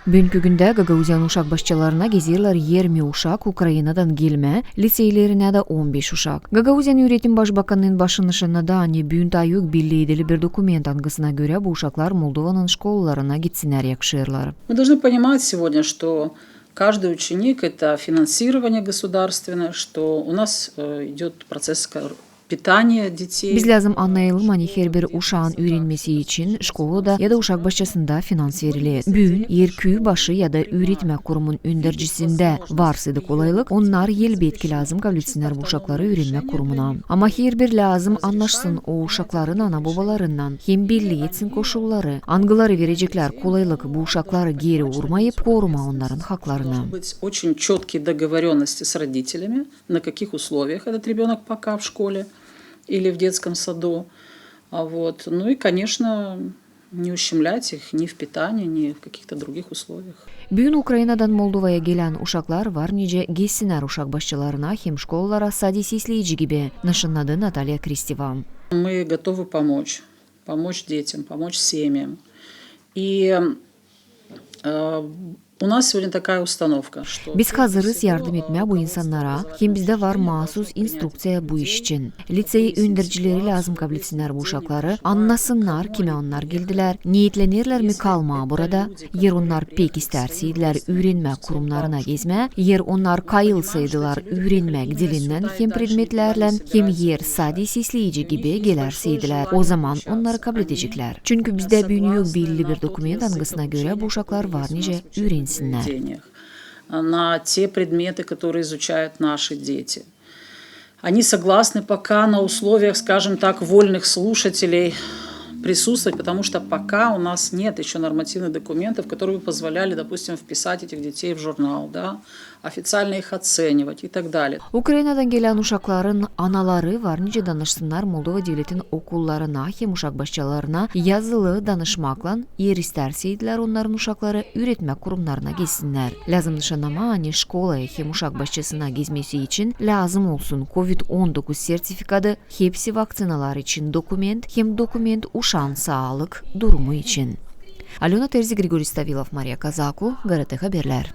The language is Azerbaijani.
Бүгүнкү күндө Гагаузиянын ушак башчыларына кезирлер 20 ушак, Украинадан келме, лицейлерине да 15 ушак. Гагаузиянын Үйретим башбаканынын башчылыгында да аны бүгүн таюк биллейдили бир документ ангысына көрө бу ушаклар Молдованын школаларына кетсинер якшырлар. Мы должны понимать сегодня, что каждый ученик – это финансирование государственное, что у нас идет процесс питания детей. Биз лазым анайылым аны her bir uşağın öğrenmesi için şkolada ya da uşak başçasında finans verilет. Бүгүн эркүү башы ya da öğretme kurumun öndерчисинде varсыды колайлык, onlar elbetki lazım kabul bu uşakları öğrenme kurumuna. Ama her bir lazım anlaşsın o uşakların ana babalarından, hem belli etsin koşulları, angıları verecekler kolaylık bu uşakları geri vurmayıp koruma onların haklarını. Очень четкие договоренности с родителями, на каких условиях этот ребенок пока в школе или в детском саду. Ну и, конечно, не ущемлять их ни в питании, ни в каких-то других условиях. Бүгүн Украинадан Молдовая келен ушаклар var nice geçsinler uşak başçılarına hem школалара садис излейчи gibi, нашынады Наталья Кристева. Мы готовы помочь детям, помочь семьям. И у нас сегодня такая установка, что... Biz hazırız yardım etmeye bu insanlara, hem bizde var mahsus instruksiya bu iş için. Liseyi öndürücüleri lazım kabul etsinler bu uşakları, anlasınlar kime onlar geldiler, niyetlenirler mi kalma burada, yer onlar pek istersiydiler öğrenme kurumlarına gezme, yer onlar kayılsaydılar öğrenmek dilinden hem predmetlerle hem yer sadis izleyici gibi gelersiydiler. O zaman onları kabul edecekler. Çünkü bizde büyük belli bir dokument angısına göre bu uşaklar var nice öğrensinler. На те предметы, которые изучают наши дети. Они согласны пока на условиях, скажем так, вольных слушателей присутствовать, потому что пока у нас нет еще нормативных документов, которые бы позволяли, допустим, вписать этих детей в журнал, да, официально их оценивать и так далее. Ukraynadan gelen uşakların anaları var nice danışsınlar Moldova devletin okullarına hem uşak başçalarına yazılı danışmakla yer isterseydiler onların uşakları öğretme kurumlarına gitsinler. Lazım nişanlama hani şkolaya hem uşak başçasına gezmesi için lazım olsun COVID-19 sertifikadı, hepsi vakcinalar için dokument hem dokument uşağın sağlık durumu için. Alena Terzi, Grigorий Ставилов, Мария Казаку, ГРТ Haberler.